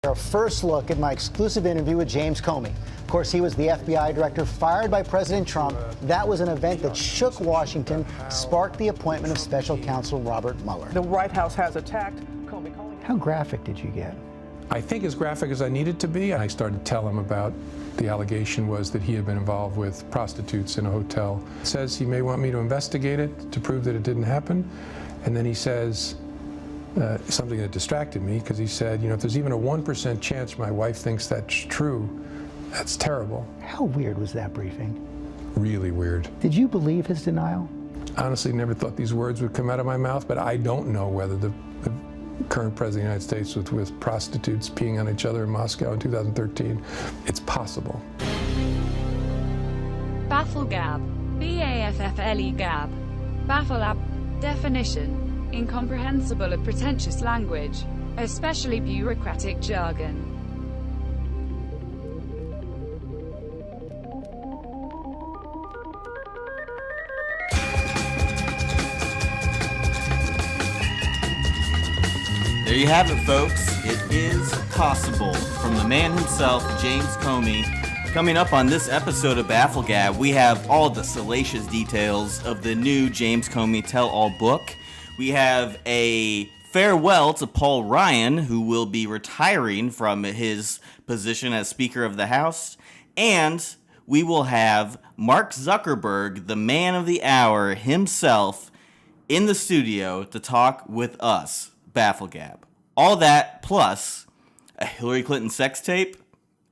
A first look at my exclusive interview with James Comey. Of course, he was the FBI director fired by President Trump. That was an event that shook Washington, sparked the appointment of special counsel Robert Mueller. The White House has attacked Comey. How graphic did you get? I think as graphic as I needed to be. I started to tell him about the allegation was that he had been involved with prostitutes in a hotel. Says he may want me to investigate it to prove that it didn't happen. And then he says something that distracted me, because he said, if there's even a 1% chance my wife thinks that's true, that's terrible. How weird was that briefing? Really weird. Did you believe his denial? Honestly, never thought these words would come out of my mouth, but I don't know whether the current president of the United States was with prostitutes peeing on each other in Moscow in 2013. It's possible. BAFFLEGAB. BAFFLEGAB. BAFFLEGAB. Definition. Incomprehensible or pretentious language, especially bureaucratic jargon. There you have it, folks. It is possible. From the man himself, James Comey. Coming up on this episode of BAFFLEGAB, we have all the salacious details of the new James Comey tell-all book. We have a farewell to Paul Ryan, who will be retiring from his position as Speaker of the House. And we will have Mark Zuckerberg, the man of the hour himself, in the studio to talk with us, BAFFLEGAB. All that plus a Hillary Clinton sex tape.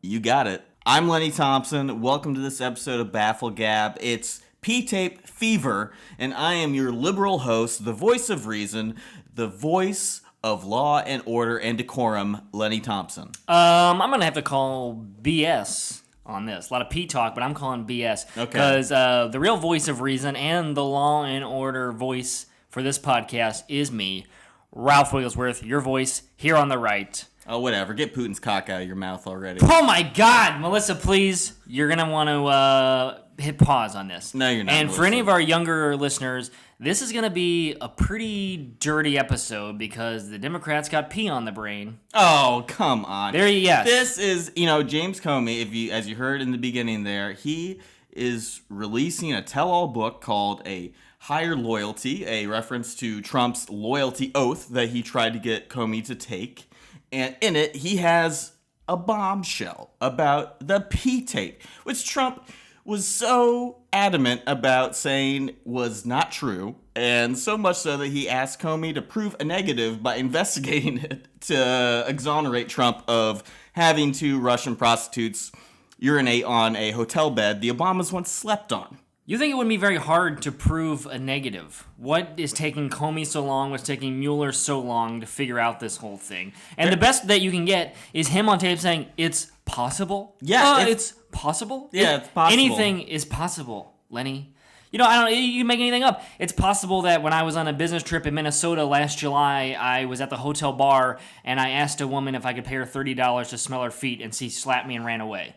You got it. I'm Lenny Thompson. Welcome to this episode of BAFFLEGAB. It's P-Tape Fever, and I am your liberal host, the voice of reason, the voice of law and order and decorum, Lenny Thompson. I'm going to have to call BS on this. A lot of P talk, but I'm calling BS. Okay. Because the real voice of reason and the law and order voice for this podcast is me, Ralph Wigglesworth, your voice here on the right. Oh, whatever. Get Putin's cock out of your mouth already. Oh, my God. Melissa, please. You're going to want to hit pause on this. No, you're not. And Melissa. for any of our younger listeners, this is going to be a pretty dirty episode because the Democrats got pee on the brain. Oh, come on. Yes. This is, James Comey, as you heard in the beginning there, he is releasing a tell-all book called A Higher Loyalty, a reference to Trump's loyalty oath that he tried to get Comey to take. And in it, he has a bombshell about the P-tape, which Trump was so adamant about saying was not true, and so much so that he asked Comey to prove a negative by investigating it to exonerate Trump of having two Russian prostitutes urinate on a hotel bed the Obamas once slept on. You think it would be very hard to prove a negative? What is taking Comey so long, what's taking Mueller so long to figure out this whole thing? And the best that you can get is him on tape saying, it's possible? Yeah. It's possible? Yeah, it's possible. Anything is possible, Lenny. You can make anything up. It's possible that when I was on a business trip in Minnesota last July, I was at the hotel bar and I asked a woman if I could pay her $30 to smell her feet, and she slapped me and ran away.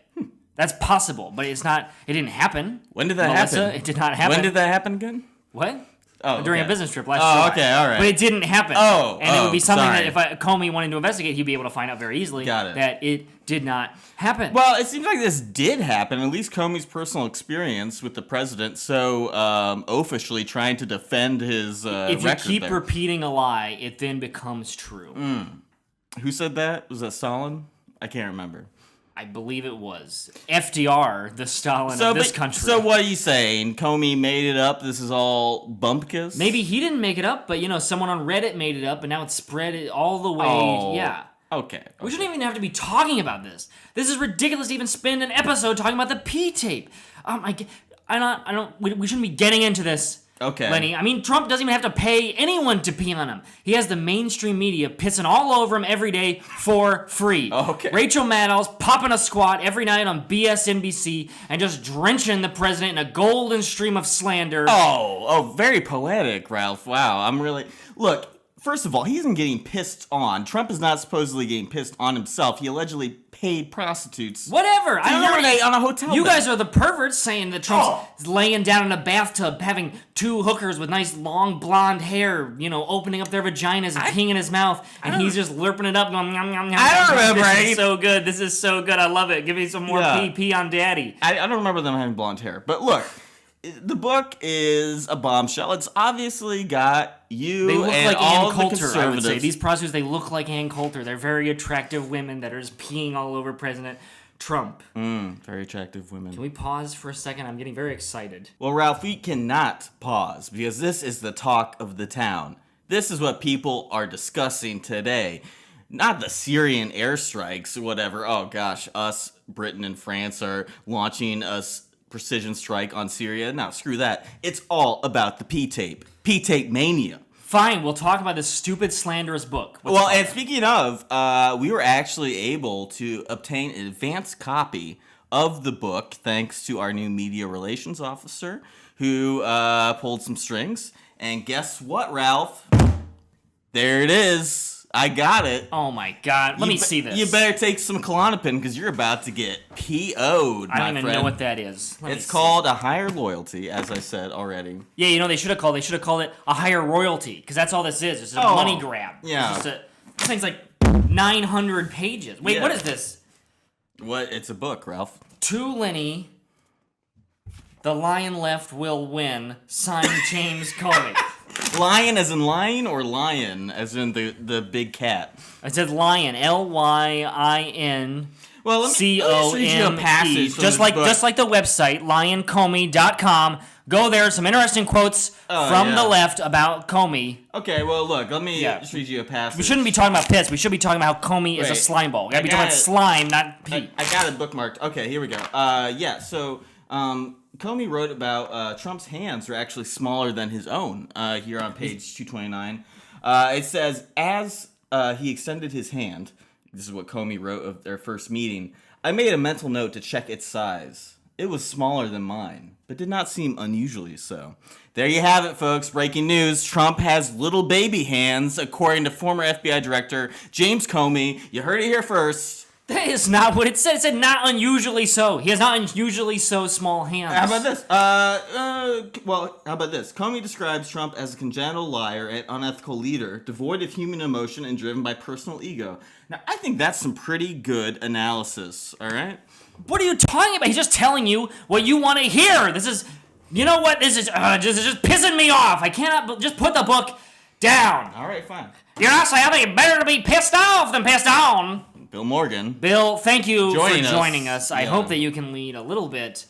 That's possible, but it's not. It didn't happen. When did that Melissa, happen? It did not happen. When did that happen again? What? Oh, during okay. a business trip last July. Oh, okay, all right. But it didn't happen. And it would be something sorry. that if Comey wanted to investigate, he'd be able to find out very easily that it did not happen. Well, it seems like this did happen, at least Comey's personal experience with the president so oafishly trying to defend his if you record keep there. repeating a lie, it then becomes true. Who said that? Was that Stalin? I can't remember. I believe it was FDR, the Stalin of this country. So what are you saying? Comey made it up? This is all bumpkiss? Maybe he didn't make it up, but someone on Reddit made it up, and now it's spread all the way. Oh, yeah. Okay. We shouldn't even have to be talking about this. This is ridiculous to even spend an episode talking about the P-tape. We shouldn't be getting into this. Okay. Lenny, I mean, Trump doesn't even have to pay anyone to pee on him. He has the mainstream media pissing all over him every day for free. Okay. Rachel Maddow's popping a squat every night on BSNBC and just drenching the president in a golden stream of slander. Oh, very poetic, Ralph. Wow. I'm really... Look, First of all, he isn't getting pissed on. Trump is not supposedly getting pissed on himself. He allegedly paid prostitutes. Whatever. I don't know. Urinate on a hotel You bed. guys are the perverts saying that Trump's laying down in a bathtub, having two hookers with nice long blonde hair, opening up their vaginas and peeing in his mouth, and he's just lurping it up, going yum yum yum. I don't remember. This is so good. This is so good. I love it. Give me some more pee on daddy. I don't remember them having blonde hair. But look, the book is a bombshell. It's obviously got you They look and like all Ann the Coulter, I would conservatives. say. These prostitutes, they look like Ann Coulter. They're very attractive women that are just peeing all over President Trump. Very attractive women. Can we pause for a second? I'm getting very excited. Well, Ralph, we cannot pause because this is the talk of the town. This is what people are discussing today. Not the Syrian airstrikes or whatever. Oh gosh, us, Britain and France are launching a precision strike on Syria. No, screw that. It's all about the P-tape. P-tape mania. Fine, we'll talk about this stupid, slanderous book. Well, and speaking of, we were actually able to obtain an advanced copy of the book thanks to our new media relations officer who pulled some strings. And guess what, Ralph? There it is. I got it. Oh my God! Let me see this. You better take some Klonopin because you're about to get PO'd, my I don't even friend. know what that is. It's called a higher loyalty, as I said already. Yeah, they should have called it a higher royalty, because that's all this is. It's a money grab. Yeah. This thing's like 900 pages. Wait, Yeah. what is this? What? It's a book, Ralph. To Lenny, the lion left will win. Signed, James Comey. Lion as in lion or lion as in the big cat? It says lion. L-Y-I-N. Well, let me just read you a passage C-O-M-E. from Just this like book. the website, lioncomey.com. Go there. Some interesting quotes from the left about Comey. Okay, well, look, let me just read you a passage. We shouldn't be talking about piss. We should be talking about how Comey is a Wait. slime ball. We gotta be I talking got about it. slime, not pee. I got it bookmarked. Okay, here we go. So Comey wrote about Trump's hands are actually smaller than his own here on page 229. It says, as he extended his hand, this is what Comey wrote of their first meeting, I made a mental note to check its size. It was smaller than mine, but did not seem unusually so. There you have it, folks. Breaking news. Trump has little baby hands, according to former FBI Director James Comey. You heard it here first. That is not what it said. It said not unusually so. He has not unusually so small hands. How about this? How about this? Comey describes Trump as a congenital liar and unethical leader, devoid of human emotion and driven by personal ego. Now, I think that's some pretty good analysis, all right? What are you talking about? He's just telling you what you want to hear. This is, you know what? This is just pissing me off. I cannot, just put the book down. All right, fine. You're not saying it's better to be pissed off than pissed on. BiIl Morgan. Bill, thank you for Joining us. joining us. I Yeah. hope that you can lead a little bit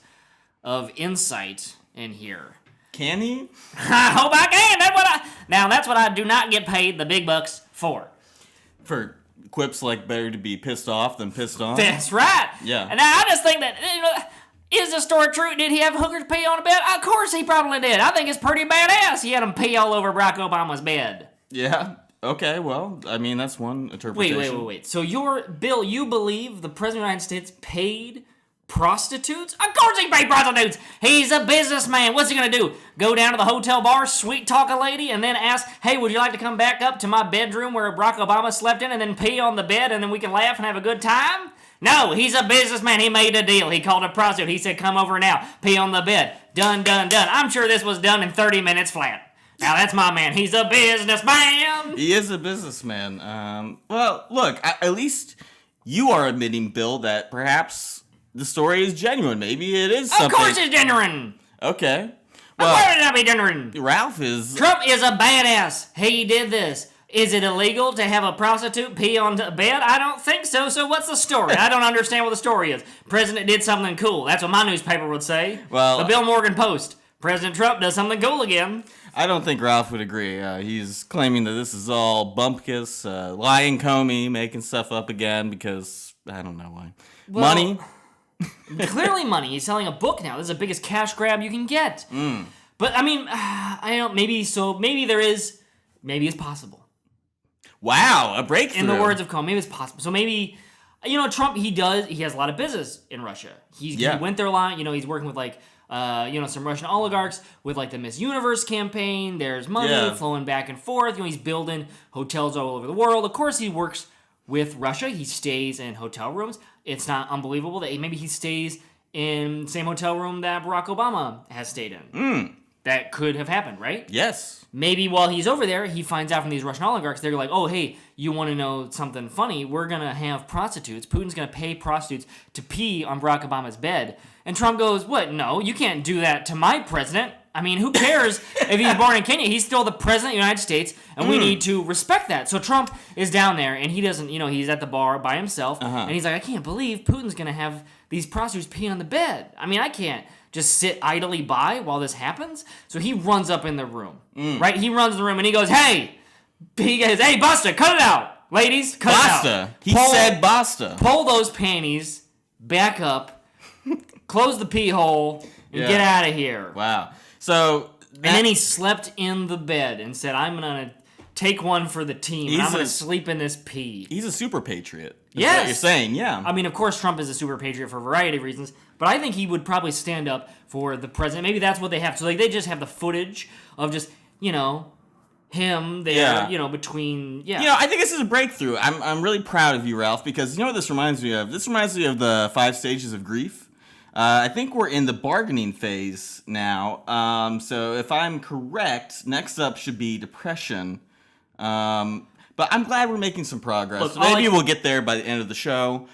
of insight in here. Can he? I hope I can. That's what I do not get paid the big bucks for. For quips like better to be pissed off than pissed on? That's right. Yeah. And I just think that, is the story true? Did he have hookers pee on a bed? Of course he probably did. I think it's pretty badass. He had them pee all over Barack Obama's bed. Yeah. Okay, well, I mean, that's one interpretation. Wait. So Bill, you believe the President of the United States paid prostitutes? Of course he paid prostitutes! He's a businessman. What's he gonna do? Go down to the hotel bar, sweet talk a lady, and then ask, hey, would you like to come back up to my bedroom where Barack Obama slept in and then pee on the bed and then we can laugh and have a good time? No, he's a businessman. He made a deal. He called a prostitute. He said, come over now, pee on the bed. Done. I'm sure this was done in 30 minutes flat. Now that's my man. He's a businessman. He is a businessman. Well, look, at least you are admitting, Bill, that perhaps the story is genuine. Maybe it is something. Of course it's genuine. Okay. Why Well, would it not be genuine? Ralph is... Trump is a badass. He did this. Is it illegal to have a prostitute pee on the bed? I don't think so. So what's the story? I don't understand what the story is. President did something cool. That's what my newspaper would say. Well, the BiIl Morgan Post. President Trump does something cool again. I don't think Ralph would agree. He's claiming that this is all bumpkiss, lying Comey, making stuff up again because I don't know why. Well, Money? Clearly money. He's selling a book now. This is the biggest cash grab you can get. But I mean, I don't. Maybe there is. Maybe it's possible. Wow, a breakthrough. In the words of Comey, maybe it's possible. So maybe, Trump. He has a lot of business in Russia. He went there a lot. He's working with some Russian oligarchs with like the Miss Universe campaign. There's money flowing back and forth. He's building hotels all over the world. Of course, he works with Russia. He stays in hotel rooms. It's not unbelievable that maybe he stays in the same hotel room that Barack Obama has stayed in. That could have happened, right? Yes. Maybe while he's over there, he finds out from these Russian oligarchs, they're like, oh, hey, you want to know something funny? We're going to have prostitutes. Putin's going to pay prostitutes to pee on Barack Obama's bed. And Trump goes, what? No, you can't do that to my president. I mean, who cares if he's born in Kenya? He's still the president of the United States, and we need to respect that. So Trump is down there, and he doesn't, he's at the bar by himself, and he's like, I can't believe Putin's going to have these prostitutes pee on the bed. I mean, I can't just sit idly by while this happens. So he runs up in the room, right? He runs in the room, and he goes, hey, basta, cut it out. Ladies, cut it out. He said basta. Pull those panties back up, close the pee hole, and get out of here. Wow. So and then he slept in the bed and said, I'm going to take one for the team. And I'm going to sleep in this pee. He's a super patriot. Yes. What you're saying, yeah. I mean, of course, Trump is a super patriot for a variety of reasons, but I think he would probably stand up for the president. Maybe that's what they have. So like they just have the footage of just, him there, between, I think this is a breakthrough. I'm really proud of you, Ralph, because you know what this reminds me of? This reminds me of the 5 stages of grief. I think we're in the bargaining phase now. So if I'm correct, next up should be depression. But I'm glad we're making some progress. Look, maybe we'll get there by the end of the show.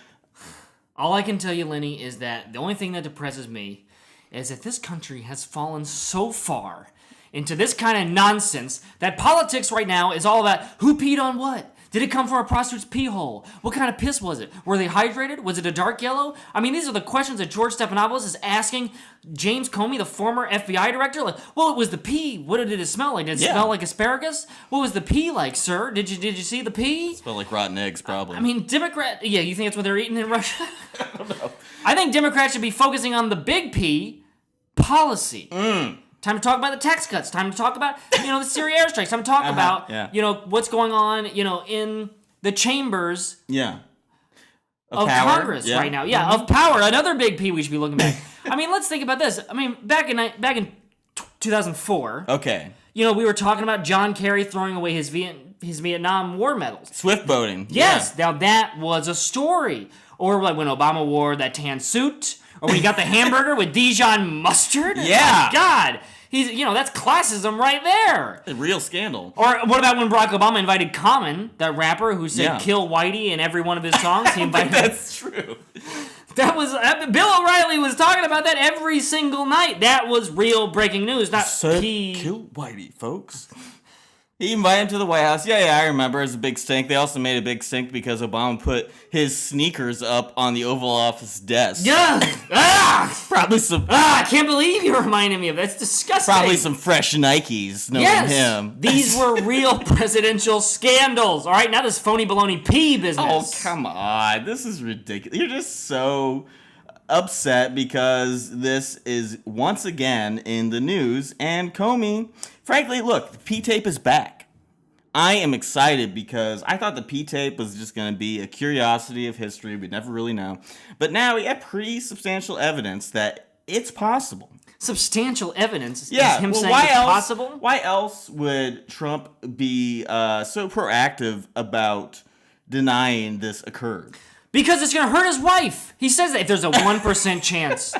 All I can tell you, Lenny, is that the only thing that depresses me is that this country has fallen so far into this kind of nonsense that politics right now is all about who peed on what. Did it come from a prostitute's pee hole? What kind of piss was it? Were they hydrated? Was it a dark yellow? I mean, these are the questions that George Stephanopoulos is asking James Comey, the former FBI director. Like, well, it was the pee. What did it smell like? Did it smell like asparagus? What was the pee like, sir? Did you see the pee? It smelled like rotten eggs, probably. I mean, Yeah, you think that's what they're eating in Russia? I don't know. I think Democrats should be focusing on the big P, policy. Time to talk about the tax cuts. Time to talk about, the Syria airstrikes. Time to talk about, what's going on, in the chambers of Congress right now. Yeah, of power. Another big P we should be looking at. I mean, let's think about this. I mean, back in 2004. Okay. We were talking about John Kerry throwing away his Vietnam War medals. Swift boating. Yes. Yeah. Now, that was a story. Or like when Obama wore that tan suit. Or when he got the hamburger with Dijon mustard. Yeah. Oh, God. He's, that's classism right there. A real scandal. Or what about when Barack Obama invited Common, that rapper who said "kill Whitey" in every one of his songs? He invited. That's true. That was Bill O'Reilly was talking about that every single night. That was real breaking news. Not kill Whitey, folks. He invited him to the White House. Yeah, I remember. It was a big stink. They also made a big stink because Obama put his sneakers up on the Oval Office desk. Yeah. Probably some... I can't believe you reminded me of that. That's disgusting. Probably some fresh Nikes, knowing him. These were real presidential scandals. All right, now this phony baloney pee business. Oh, come on. This is ridiculous. You're just so upset because this is once again in the news. And Comey... Frankly, look, the P-tape is back. I am excited because I thought the P-tape was just going to be a curiosity of history. We'd never really know. But now we have pretty substantial evidence that it's possible. Substantial evidence? Yeah. Is him saying it's possible? Why else would Trump be so proactive about denying this occurred? Because it's going to hurt his wife. He says that if there's a 1% chance...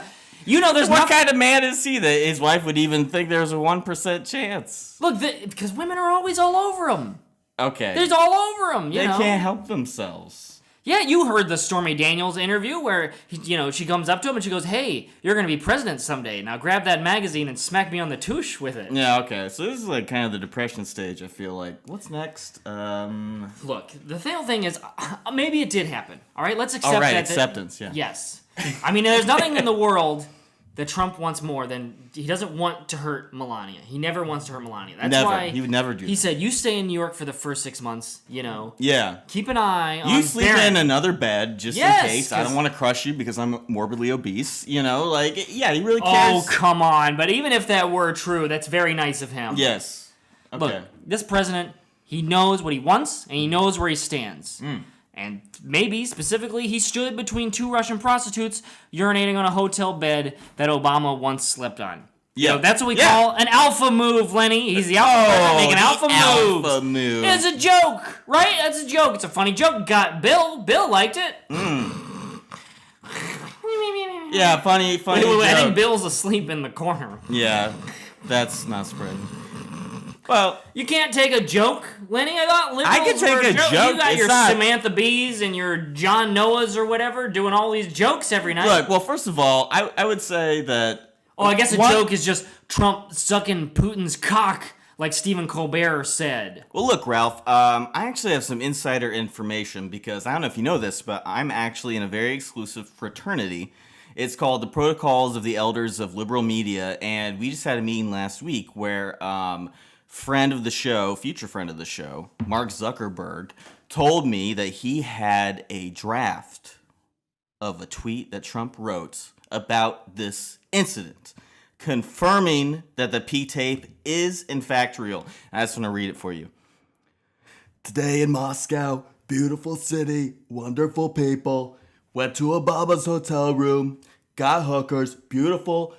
there's what kind of man is he that his wife would even think there's a 1% chance? Look, because women are always all over him. Okay. There's all over him, They can't help themselves. Yeah, you heard the Stormy Daniels interview where, she comes up to him and she goes, hey, you're going to be president someday. Now grab that magazine and smack me on the touche with it. Yeah, okay. So this is like kind of the depression stage, I feel like. What's next? Look, the thing is, maybe it did happen. All right, let's accept that. Acceptance, yeah. Yes. I mean, there's nothing in the world that Trump wants more than he doesn't want to hurt Melania. He never wants to hurt Melania. That's why he would never do. He said, "You stay in New York for the first 6 months. Yeah. Keep an eye on. You sleep Barron. in another bed just in case. I don't want to crush you because I'm morbidly obese. He really cares. Oh, come on! But even if that were true, that's very nice of him. Yes. Okay. Look, this president, he knows what he wants and he knows where he stands. And maybe, specifically, he stood between two Russian prostitutes urinating on a hotel bed that Obama once slept on. Yeah. You know, that's what we call an alpha move, Lenny. He's the alpha president making alpha moves. Alpha move. It's a joke, right? That's a joke. It's a funny joke. Got Bill. Bill liked it. Yeah, funny Wait, joke. I think Bill's asleep in the corner. Yeah, that's not spreading. Well, You can't take a joke, Lenny. I thought liberals I can take were a joke. You got It's your not- Samantha Bees and your John Noahs or whatever doing all these jokes every night. look, well, first of all, I would say that... I guess a What? joke is just Trump sucking Putin's cock, like Stephen Colbert said. Well, look, Ralph, I actually have some insider information because I don't know if you know this, but I'm actually in a very exclusive fraternity. It's called the Protocols of the Elders of Liberal Media, and we just had a meeting last week where friend of the show, future friend of the show, Mark Zuckerberg, told me that he had a draft of a tweet that Trump wrote about this incident, confirming that the P-tape is in fact real. I just want to read it for you. Today in Moscow, beautiful city, wonderful people. Went to Obama's hotel room, got hookers, beautiful,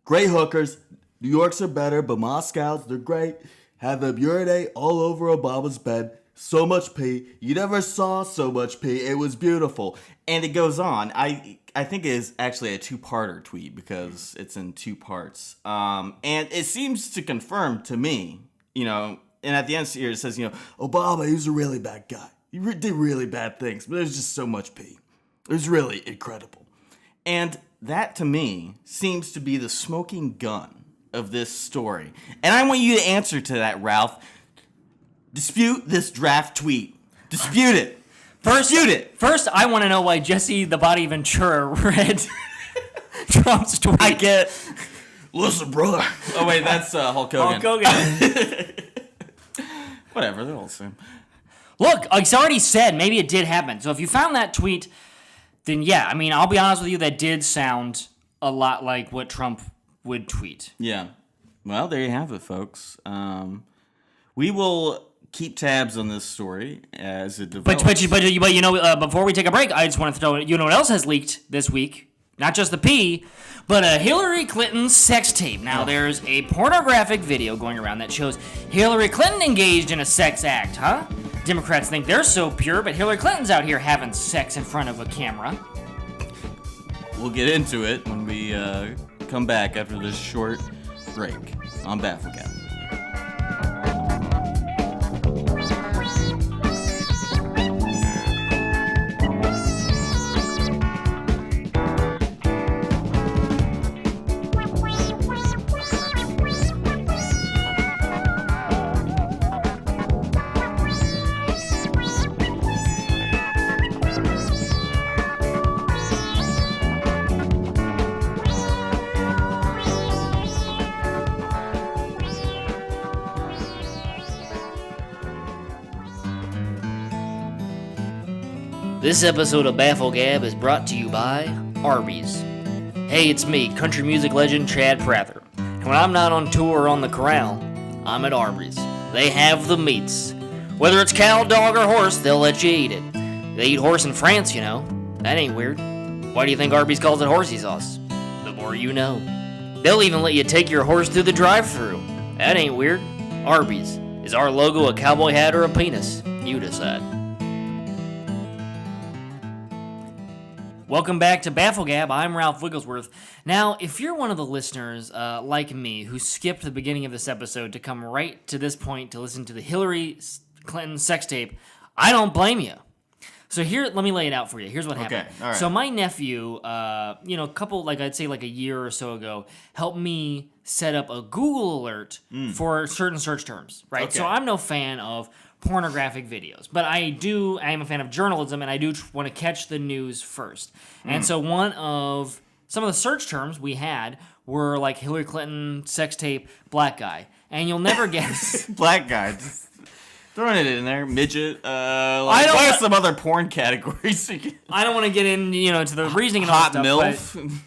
great hookers. New York's are better, but Moscow's, they're great. Had them urinate all over Obama's bed. So much pee. You never saw so much pee. It was beautiful. And it goes on. I think it is actually a two-parter tweet because it's in two parts. And it seems to confirm to me, you know, and at the end here it says, you know, Obama, he was a really bad guy. He did really bad things, but there's just so much pee. It was really incredible. And that, to me, seems to be the smoking gun of this story. And I want you to answer to that, Ralph. Dispute this draft tweet. Dispute it. Dispute it. First, I want to know why Jesse the Body Ventura read Trump's tweet. I get... Listen, brother. Oh, wait, that's Hulk Hogan. Hulk Hogan. Whatever, they're all the same. Look, it's already said. Maybe it did happen. So if you found that tweet, then yeah. I mean, I'll be honest with you. That did sound a lot like what Trump would tweet. Yeah. Well, there you have it, folks. We will keep tabs on this story as it develops. But you know, before we take a break, I just want to throw, you know what else has leaked this week? Not just the pee, but a Hillary Clinton sex tape. Now, there's a pornographic video going around that shows Hillary Clinton engaged in a sex act, huh? Democrats think they're so pure, but Hillary Clinton's out here having sex in front of a camera. We'll get into it when we come back after this short break on BAFFLEGAB. This episode of BAFFLEGAB is brought to you by ARBYS. Hey, it's me, country music legend Chad Prather. And when I'm not on tour or on the corral, I'm at ARBYS. They have the meats. Whether it's cow, dog, or horse, they'll let you eat it. They eat horse in France, you know. That ain't weird. Why do you think ARBYS calls it horsey sauce? The more you know. They'll even let you take your horse through the drive-thru. That ain't weird. ARBYS. Is our logo a cowboy hat or a penis? You decide. Welcome back to BAFFLEGAB. I'm Ralph Wigglesworth. Now, if you're one of the listeners, like me, who skipped the beginning of this episode to come right to this point to listen to the Hillary Clinton sex tape, I don't blame you. So here, let me lay it out for you. Here's what happened. all right. So my nephew, a year or so ago, helped me set up a Google alert for certain search terms, right? Okay. So I'm no fan of pornographic videos, but I am a fan of journalism, and I do want to catch the news first. And so some of the search terms we had were like Hillary Clinton, sex tape, black guy, and you'll never guess. Black guy. Just throwing it in there. Midget. what are some other porn categories? I don't want to get into the reasoning and all Hot that stuff. MILF.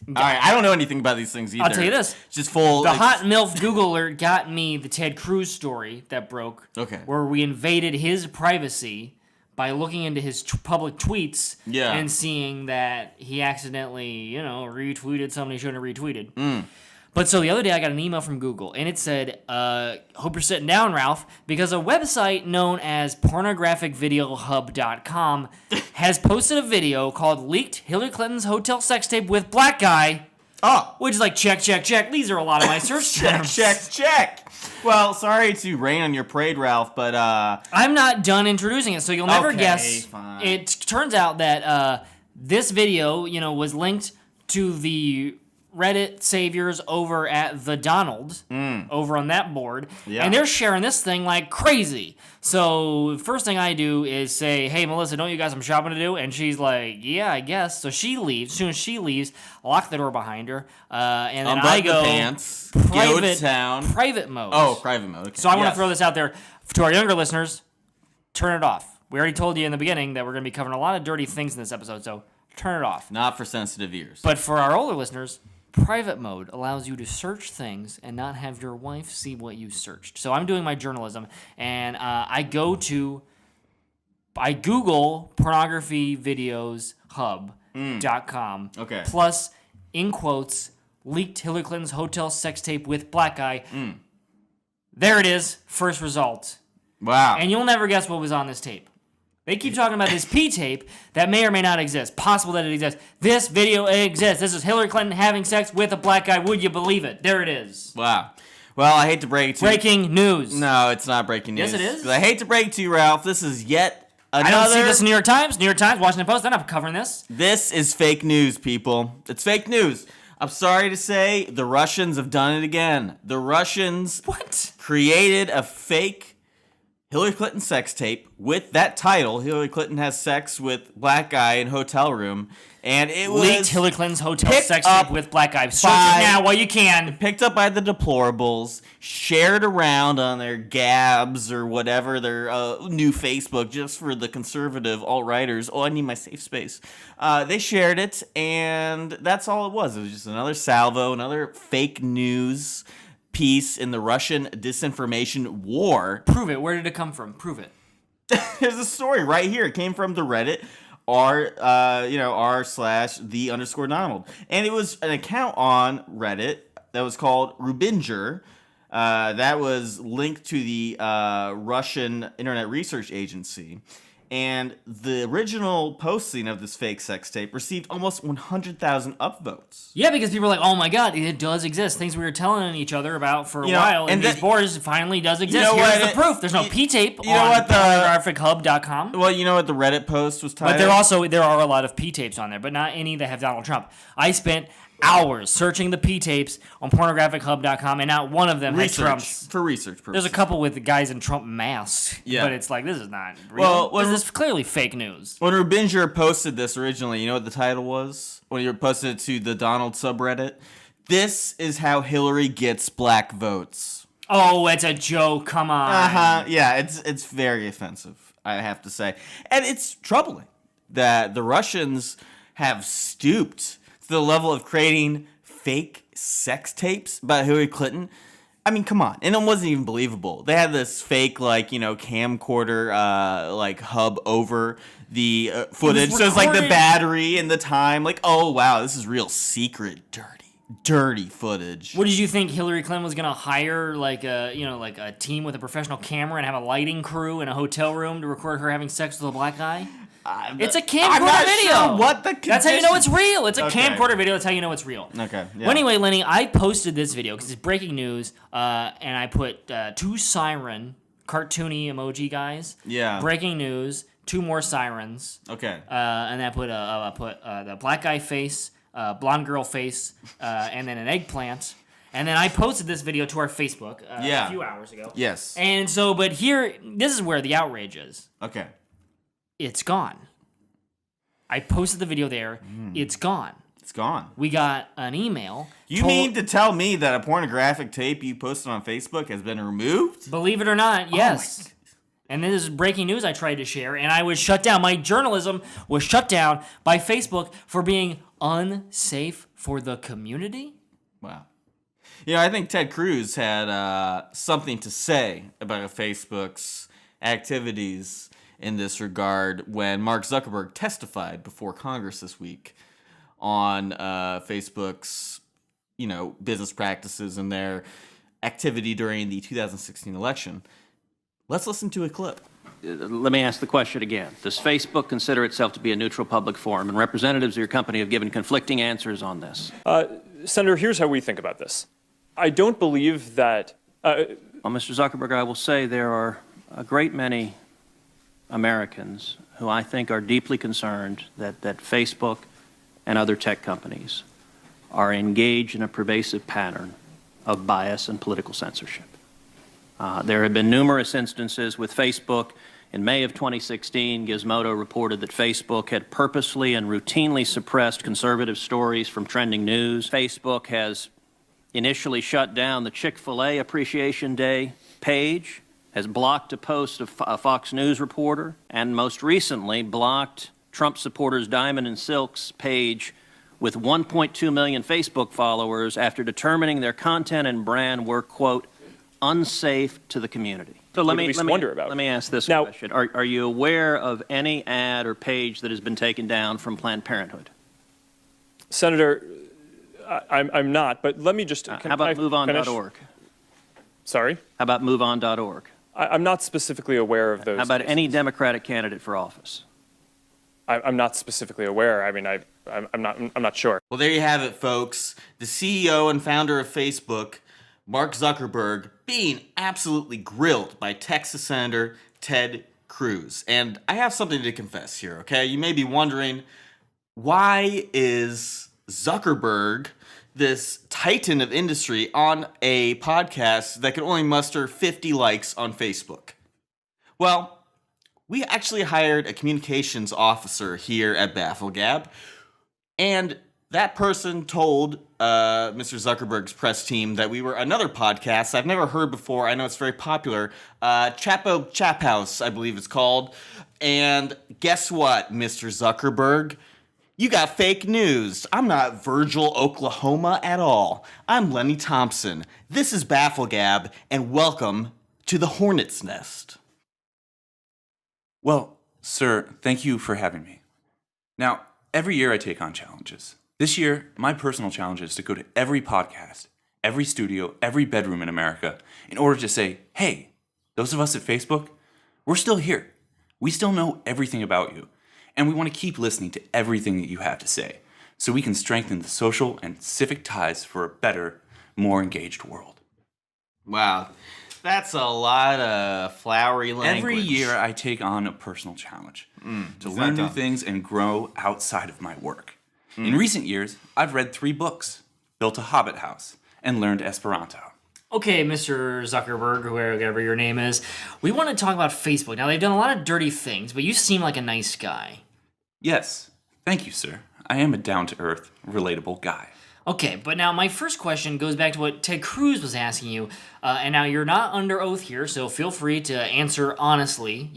All right, I don't know anything about these things either. I'll tell you this. It's just full. The hot MILF Google alert got me the Ted Cruz story that broke. Okay. Where we invaded his privacy by looking into his public tweets Yeah. and seeing that he accidentally, retweeted somebody he shouldn't have retweeted. But so the other day I got an email from Google, and it said, hope you're sitting down, Ralph, because a website known as pornographicvideohub.com has posted a video called Leaked Hillary Clinton's Hotel Sex Tape with Black Guy. Oh. Which is like, check. These are a lot of my search terms. Check. Well, sorry to rain on your parade, Ralph, but I'm not done introducing it, so you'll never Okay, guess. fine. It turns out that this video, was linked to the Reddit saviors over at the Donald, over on that board, Yeah. and they're sharing this thing like crazy. So first thing I do is say, hey, Melissa, don't you got some shopping to do? And she's like, yeah, I guess. So she leaves. As soon as she leaves, I lock the door behind her, and then I unbutton go the pants, go to town. private mode. Oh, private mode. Okay. So I want to Yes. throw this out there to our younger listeners. Turn it off. We already told you in the beginning that we're going to be covering a lot of dirty things in this episode, so turn it off. Not for sensitive ears. But for our older listeners, private mode allows you to search things and not have your wife see what you searched. So I'm doing my journalism, and I Google pornographyvideoshub.com. Okay. Plus, in quotes, leaked Hillary Clinton's hotel sex tape with Black Guy. There it is, first result. Wow. And you'll never guess what was on this tape. They keep talking about this P tape that may or may not exist. Possible that it exists. This video exists. This is Hillary Clinton having sex with a black guy. Would you believe it? There it is. Wow. Well, I hate to break it to you. Breaking news. No, it's not breaking news. Yes, it is. 'Cause I hate to break it to you, Ralph. This is yet another. I don't see this in New York Times. New York Times, Washington Post. They're not covering this. This is fake news, people. It's fake news. I'm sorry to say, the Russians have done it again. The Russians created a fake Hillary Clinton sex tape with that title, Hillary Clinton has sex with black guy in hotel room, and it was leaked Hillary Clinton's hotel picked sex up tape with black guy. Search it now while you can. picked up by the deplorables, shared around on their Gabs or whatever, their new Facebook, just for the conservative alt-righters. Oh, I need my safe space. They shared it, and that's all it was. It was just another salvo, another fake news piece in the Russian disinformation war. Prove it. Where did it come from? Prove it. There's a story right here. It came from the Reddit r/the_Donald, and it was an account on Reddit that was called Rubinger. That was linked to the Russian Internet Research Agency. And the original posting of this fake sex tape received almost 100,000 upvotes. Yeah, because people are like, oh my god, it does exist. Things we were telling each other about for a while, and these boards finally does exist. Here's the proof. There's no P-tape on pornographicHub.com. Well, you know what the Reddit post was titled? But there are a lot of P-tapes on there, but not any that have Donald Trump. I spent hours searching the P-tapes on pornographicHub.com, and not one of them had Trump's. For research purposes. There's a couple with the guys in Trump masks, Yeah. but it's like, this is not real. Well, this is clearly fake news. When Rubinger posted this originally, you know what the title was? When you posted it to the Donald subreddit? This is how Hillary gets black votes. Oh, it's a joke. Come on. Yeah, it's very offensive, I have to say. And it's troubling that the Russians have stooped to the level of creating fake sex tapes about Hillary Clinton. I mean, come on. And it wasn't even believable. They had this fake, camcorder, hub over the footage. So it's like the battery and the time. Like, oh, wow, this is real secret, dirty footage. What did you think Hillary Clinton was gonna hire a team with a professional camera and have a lighting crew in a hotel room to record her having sex with a black guy? It's a camcorder video. Sure what the That's how you know it's real. It's a camcorder video. That's how you know it's real. Okay. Yeah. Well, anyway, Lenny, I posted this video because it's breaking news, and I put 2 siren cartoony emoji guys. Yeah. Breaking news. 2 more sirens. Okay. And then I put the black guy face, blonde girl face, and then an eggplant. And then I posted this video to our Facebook a few hours ago. Yes. And so, but here, this is where the outrage is. Okay. It's gone. I posted the video there. It's gone. It's gone. We got an email. You mean to tell me that a pornographic tape you posted on Facebook has been removed? Believe it or not, yes. And this is breaking news I tried to share, and I was shut down. My journalism was shut down by Facebook for being unsafe for the community. Wow. You know, I think Ted Cruz had something to say about Facebook's activities in this regard when Mark Zuckerberg testified before Congress this week on Facebook's, business practices and their activity during the 2016 election. Let's listen to a clip. Let me ask the question again. Does Facebook consider itself to be a neutral public forum? And representatives of your company have given conflicting answers on this. Senator, here's how we think about this. I don't believe that... Well, Mr. Zuckerberg, I will say there are a great many Americans who I think are deeply concerned that Facebook and other tech companies are engaged in a pervasive pattern of bias and political censorship. There have been numerous instances with Facebook. In May of 2016, Gizmodo reported that Facebook had purposely and routinely suppressed conservative stories from trending news. Facebook has initially shut down the Chick-fil-A Appreciation Day page, has blocked a post of a Fox News reporter, and most recently blocked Trump supporters Diamond and Silk's page with 1.2 million Facebook followers after determining their content and brand were, quote, unsafe to the community. So let me ask this question. Are you aware of any ad or page that has been taken down from Planned Parenthood? Senator, I'm not, but let me just... How about MoveOn.org? Sorry? How about MoveOn.org? I'm not specifically aware of those. How about any Democratic candidate for office? I'm not specifically aware. I mean, I'm not sure. Well, there you have it, folks. The CEO and founder of Facebook, Mark Zuckerberg, being absolutely grilled by Texas Senator Ted Cruz. And I have something to confess here, okay? You may be wondering, why is Zuckerberg, this titan of industry, on a podcast that can only muster 50 likes on Facebook? Well, we actually hired a communications officer here at BAFFLEGAB, and that person told Mr. Zuckerberg's press team that we were another podcast I've never heard before. I know it's very popular. Chap House, I believe it's called. And guess what, Mr. Zuckerberg? You got fake news. I'm not Virgil, Oklahoma at all. I'm Lenny Thompson. This is BAFFLEGAB, and welcome to the Hornet's Nest. Well, sir, thank you for having me. Now, every year I take on challenges. This year, my personal challenge is to go to every podcast, every studio, every bedroom in America in order to say, hey, those of us at Facebook, we're still here. We still know everything about you, and we want to keep listening to everything that you have to say so we can strengthen the social and civic ties for a better, more engaged world. Wow, that's a lot of flowery language. Every year I take on a personal challenge to learn new things and grow outside of my work. In recent years, I've read 3 books, built a hobbit house, and learned Esperanto. Okay, Mr. Zuckerberg, whoever your name is, we want to talk about Facebook. Now, they've done a lot of dirty things, but you seem like a nice guy. Yes, thank you, sir. I am a down-to-earth, relatable guy. Okay, but now my first question goes back to what Ted Cruz was asking you, and now you're not under oath here, so feel free to answer honestly,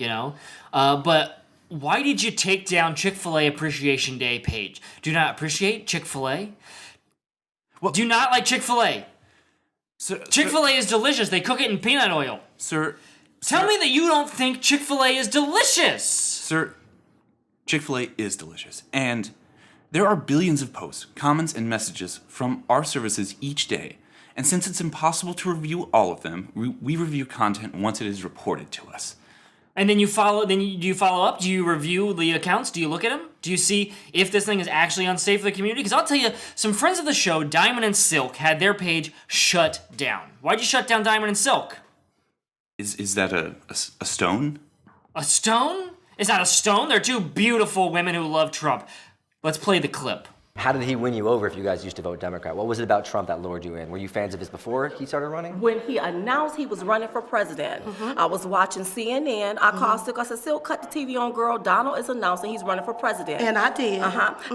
but why did you take down Chick-fil-A Appreciation Day page? Do you not appreciate Chick-fil-A? Well, do you not like Chick-fil-A? Chick-fil-A is delicious. They cook it in peanut oil. Tell me that you don't think Chick-fil-A is delicious. Sir, Chick-fil-A is delicious, and there are billions of posts, comments, and messages from our services each day. And since it's impossible to review all of them, we review content once it is reported to us. And then do you follow up? Do you review the accounts? Do you look at them? Do you see if this thing is actually unsafe for the community? Because I'll tell you, some friends of the show, Diamond and Silk, had their page shut down. Why'd you shut down Diamond and Silk? Is that a stone? A stone? Is that a stone? They're 2 beautiful women who love Trump. Let's play the clip. How did he win you over if you guys used to vote Democrat? What was it about Trump that lured you in? Were you fans of his before he started running? When he announced he was running for president, I was watching CNN. I called Silk. I said, Silk, cut the TV on, girl. Donald is announcing he's running for president. And I did.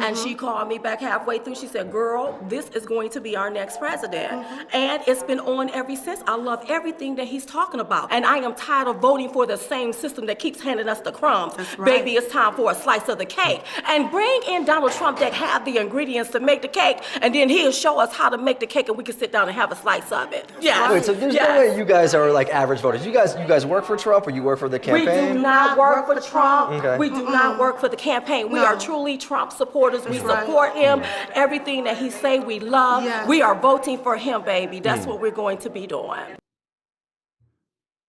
And she called me back halfway through. She said, girl, this is going to be our next president. And it's been on ever since. I love everything that he's talking about. And I am tired of voting for the same system that keeps handing us the crumbs. That's right. Baby, it's time for a slice of the cake. And bring in Donald Trump that have the ingredients to make the cake, and then he'll show us how to make the cake, and we can sit down and have a slice of it. Yeah. Wait, so there's no way you guys are like average voters. You guys work for Trump, or you work for the campaign? We do not work for Trump. Okay. We do not work for the campaign. We are truly Trump supporters. We support him. Everything that he say we love. Yes. We are voting for him, baby. That's what we're going to be doing.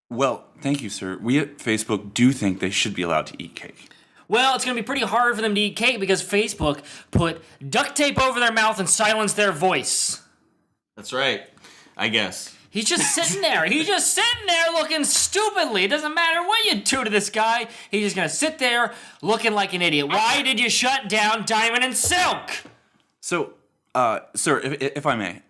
Well, thank you, sir. We at Facebook do think they should be allowed to eat cake. Well, it's going to be pretty hard for them to eat cake because Facebook put duct tape over their mouth and silenced their voice. That's right, I guess. He's just sitting there. He's just sitting there looking stupidly. It doesn't matter what you do to this guy. He's just going to sit there looking like an idiot. Why did you shut down Diamond and Silk? So, sir, if I may,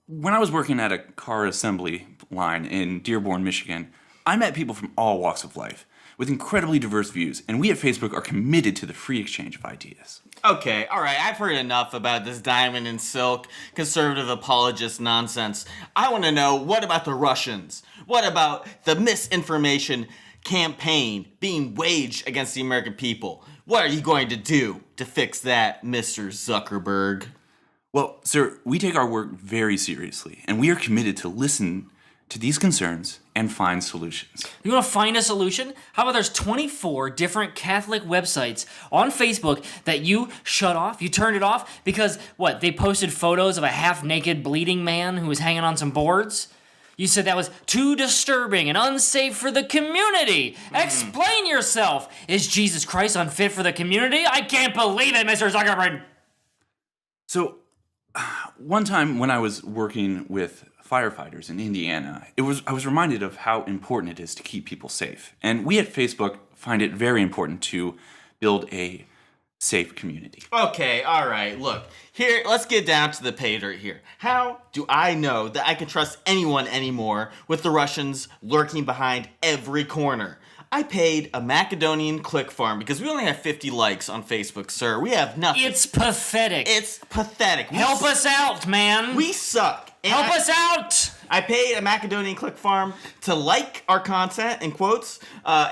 when I was working at a car assembly line in Dearborn, Michigan, I met people from all walks of life with incredibly diverse views, and we at Facebook are committed to the free exchange of ideas. Okay, all right, I've heard enough about this Diamond and Silk conservative apologist nonsense. I want to know, what about the Russians? What about the misinformation campaign being waged against the American people? What are you going to do to fix that, Mr. Zuckerberg? Well, sir, we take our work very seriously, and we are committed to listen to these concerns and find solutions. You want to find a solution? How about there's 24 different Catholic websites on Facebook that you shut off? You turned it off because, what, they posted photos of a half-naked bleeding man who was hanging on some boards? You said that was too disturbing and unsafe for the community. Explain yourself. Is Jesus Christ unfit for the community? I can't believe it, Mr. Zuckerberg. So, one time when I was working with firefighters in Indiana, I was reminded of how important it is to keep people safe. And we at Facebook find it very important to build a safe community. Okay, all right, look. Here, let's get down to the pay dirt here. How do I know that I can trust anyone anymore with the Russians lurking behind every corner? I paid a Macedonian click farm because we only have 50 likes on Facebook, sir. We have nothing. It's pathetic. It's pathetic. Help us out, man. We suck. And Help us out. I paid a Macedonian click farm to like our content, in quotes,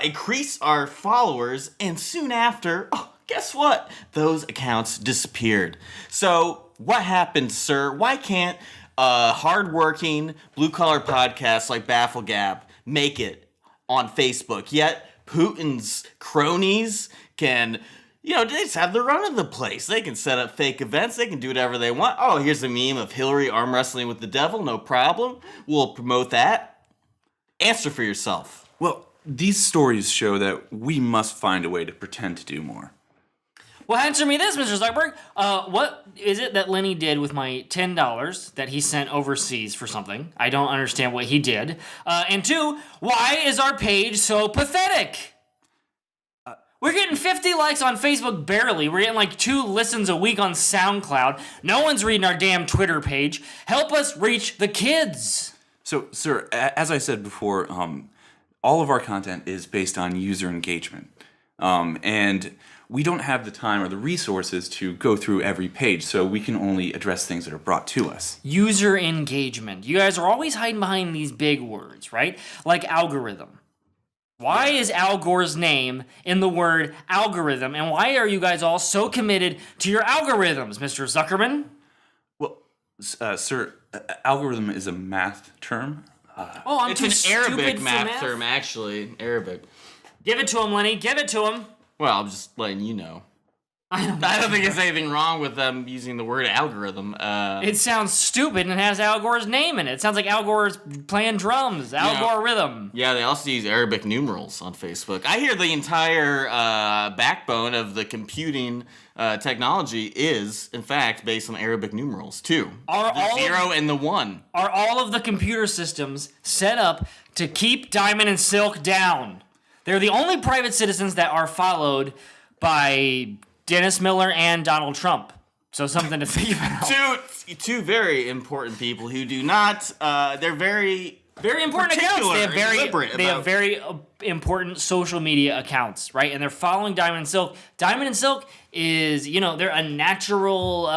increase our followers, and soon after, guess what? Those accounts disappeared. So what happened, sir? Why can't hardworking, blue-collar podcasts like BAFFLEGAB make it on Facebook? Yet Putin's cronies can, they just have the run of the place. They can set up fake events. They can do whatever they want. Oh, here's a meme of Hilary arm wrestling with the devil. No problem. We'll promote that. Answer for yourself. Well, these stories show that we must find a way to pretend to do more. Well, answer me this, Mr. Zuckerberg. What is it that Lenny did with my $10 that he sent overseas for something? I don't understand what he did. And two, why is our page so pathetic? We're getting 50 likes on Facebook barely. We're getting like 2 listens a week on SoundCloud. No one's reading our damn Twitter page. Help us reach the kids. So, sir, as I said before, all of our content is based on user engagement. And we don't have the time or the resources to go through every page, so we can only address things that are brought to us. User engagement. You guys are always hiding behind these big words, right? Like algorithm. Why is Al Gore's name in the word algorithm, and why are you guys all so committed to your algorithms, Mr. Zuckerman? Well, sir, algorithm is a math term. I'm too It's an Arabic stupid for math term, actually. Arabic. Give it to him, Lenny. Give it to him. Well, I'm just letting you know. I don't think there's anything wrong with them using the word algorithm. It sounds stupid and it has Al Gore's name in it. It sounds like Al Gore's playing drums. Al Gore rhythm. Yeah, they also use Arabic numerals on Facebook. I hear the entire backbone of the computing technology is, in fact, based on Arabic numerals, too. The 0 and the 1. Are all of the computer systems set up to keep Diamond and Silk down? They're the only private citizens that are followed by Dennis Miller and Donald Trump. So something to think about. Two very important people who do not, they're very important accounts. They have very important social media accounts, right? And they're following Diamond and Silk. Diamond and Silk is, they're a natural, what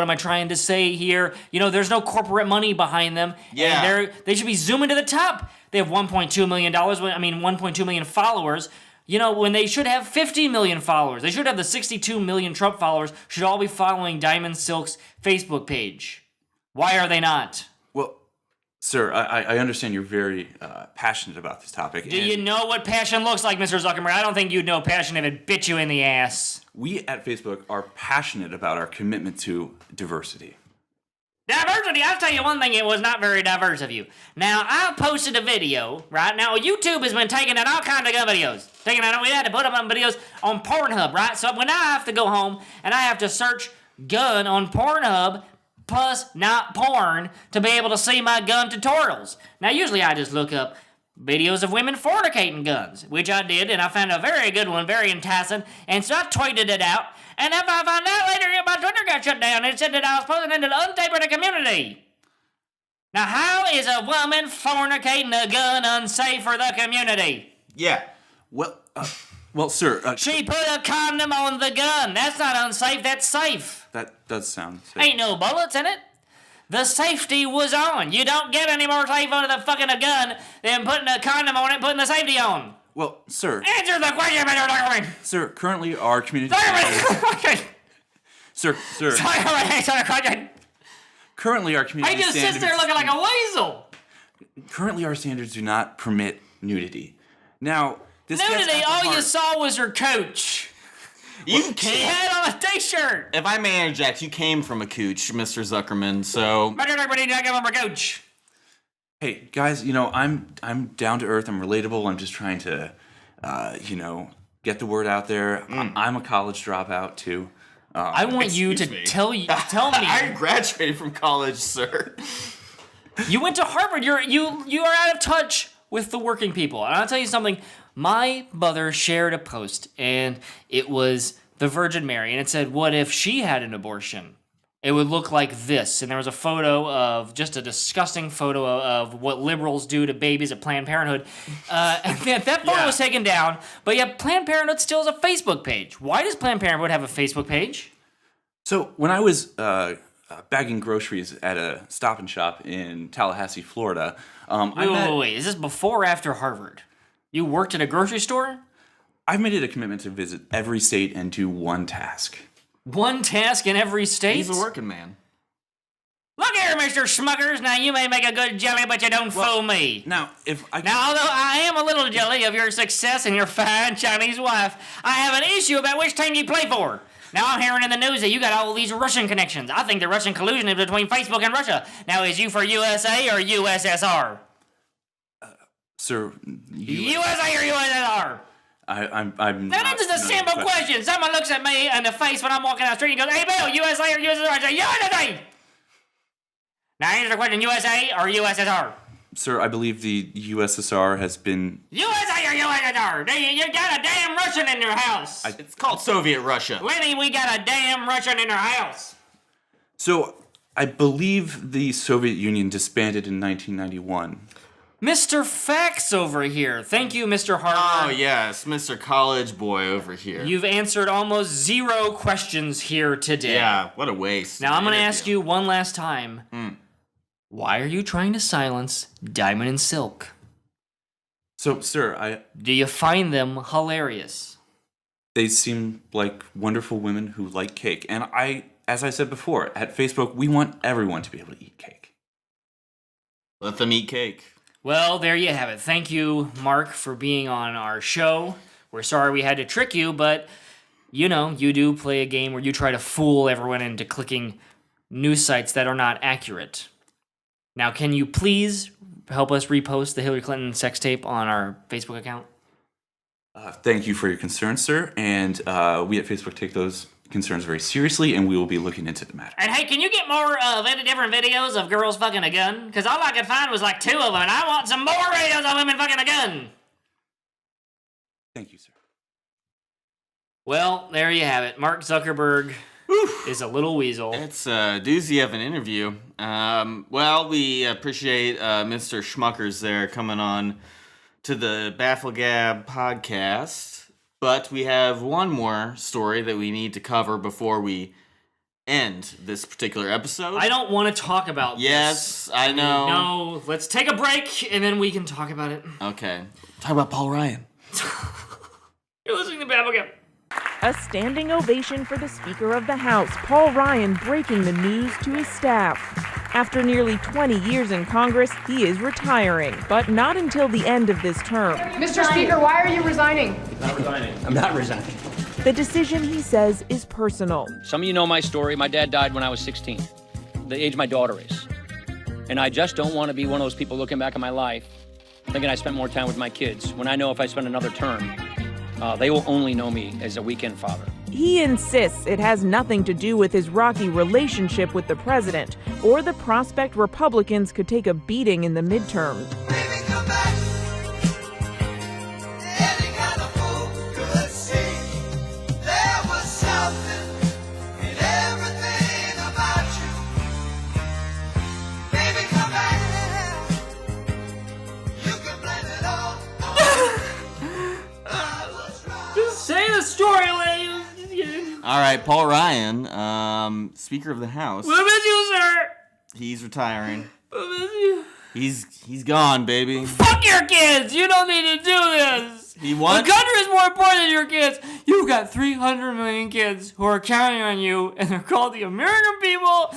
am I trying to say here? There's no corporate money behind them. Yeah. And they should be zooming to the top. They have $1.2 million, 1.2 million followers. You know, when they should have 50 million followers. They should have the 62 million Trump followers should all be following Diamond Silk's Facebook page. Why are they not? Well, sir, I understand you're very passionate about this topic. Do you know what passion looks like, Mr. Zuckerberg? I don't think you'd know passion if it bit you in the ass. We at Facebook are passionate about our commitment to diversity. Diversity, I'll tell you one thing, it was not very diverse of you. Now, I posted a video, right? Now, YouTube has been taking out all kinds of gun videos. We had to put up on videos on Pornhub, right? So when I have to go home and I have to search gun on Pornhub, plus not porn, to be able to see my gun tutorials. Now, usually I just look up videos of women fornicating guns, which I did, and I found a very good one, very enticing, and so I tweeted it out. And if I found out later my Twitter got shut down, it said that I was posting into the untapered community. Now, how is a woman fornicating a gun unsafe for the community? Yeah. Well, sir. She put a condom on the gun. That's not unsafe, that's safe. That does sound safe. Ain't no bullets in it. The safety was on. You don't get any more safe under the fucking gun than putting a condom on it and putting the safety on. Well, sir. Answer the question, Mr. Zuckerberg. Sir, currently our community... Sir. Currently our community I just sits there looking like a weasel. Currently our standards do not permit nudity. Now, this nudity, all you saw was her coach. She had on a t-shirt. If I may interject, you came from a cooch, Mr. Zuckerman, so... Everybody not give him a coach. Hey, guys, you know, I'm down to earth, I'm relatable, I'm just trying to, you know, get the word out there. I'm a college dropout, too. I want you to tell me. I graduated from college, sir. You went to Harvard. You are out of touch with the working people. And I'll tell you something. My mother shared a post, and it was the Virgin Mary, and it said, "What if she had an abortion? It would look like this." And there was a photo of just a disgusting photo of what liberals do to babies at Planned Parenthood. And that photo was taken down, but yet Planned Parenthood still has a Facebook page. Why does Planned Parenthood have a Facebook page? So when I was bagging groceries at a Stop and Shop in Tallahassee, Florida, Wait. Is this before or after Harvard? You worked at a grocery store? I've made it a commitment to visit every state and do one task. One task in every state? He's a working man. Look here, Mr. Schmuckers. Now, you may make a good jelly, but you don't fool me. Now, although I am a little jelly of your success and your fine Chinese wife, I have an issue about which team you play for. Now, I'm hearing in the news that you got all these Russian connections. I think the Russian collusion is between Facebook and Russia. Now, is you for USA or USSR? Sir, USA or USSR? I'm Now, that's just a simple question. Someone looks at me in the face when I'm walking down the street and goes, "Hey, Bill, USA or USSR?" I say, USA! Now, answer the question, USA or USSR? Sir, I believe the USSR has been... USA or USSR? You got a damn Russian in your house. It's called Soviet Russia. Lenny, we got a damn Russian in our house. So, I believe the Soviet Union disbanded in 1991. Mr. Facts over here. Thank you, Mr. Harvard. Oh, yes, Mr. College Boy over here. You've answered almost 0 questions here today. Yeah, what a waste. Now, I'm going to ask you one last time. Why are you trying to silence Diamond and Silk? So, sir, Do you find them hilarious? They seem like wonderful women who like cake. And as I said before, at Facebook, we want everyone to be able to eat cake. Let them eat cake. Well, there you have it. Thank you, Mark, for being on our show. We're sorry we had to trick you, but, you know, you do play a game where you try to fool everyone into clicking news sites that are not accurate. Now, can you please help us repost the Hillary Clinton sex tape on our Facebook account? Thank you for your concerns, sir. And we at Facebook take those concerns very seriously, and we will be looking into the matter. And hey, can you get more different videos of girls fucking a gun? Because all I could find was like 2 of them, and I want some more videos of women fucking a gun. Thank you, sir. Well, there you have it. Mark Zuckerberg is a little weasel. It's a doozy of an interview. Well, we appreciate Mr. Schmuckers there coming on to the BAFFLEGAB podcast. But we have one more story that we need to cover before we end this particular episode. I don't want to talk about this. I know. No, let's take a break, and then we can talk about it. Okay. Talk about Paul Ryan. You're listening to BAFFLEGAB. A standing ovation for the Speaker of the House, Paul Ryan, breaking the news to his staff. After nearly 20 years in Congress, he is retiring, but not until the end of this term. Mr. Speaker, why are you resigning? I'm not resigning. The decision, he says, is personal. Some of you know my story. My dad died when I was 16, the age my daughter is. And I just don't want to be one of those people looking back at my life, thinking I spent more time with my kids, when I know if I spend another term, they will only know me as a weekend father. He insists it has nothing to do with his rocky relationship with the president or the prospect Republicans could take a beating in the midterms. Say the story, lady. All right, Paul Ryan, Speaker of the House. We'll miss you, sir. He's retiring. We'll miss you. He's gone, baby. Fuck your kids. You don't need to do this. He wants. The country is more important than your kids. You've got 300 million kids who are counting on you, and they're called the American people.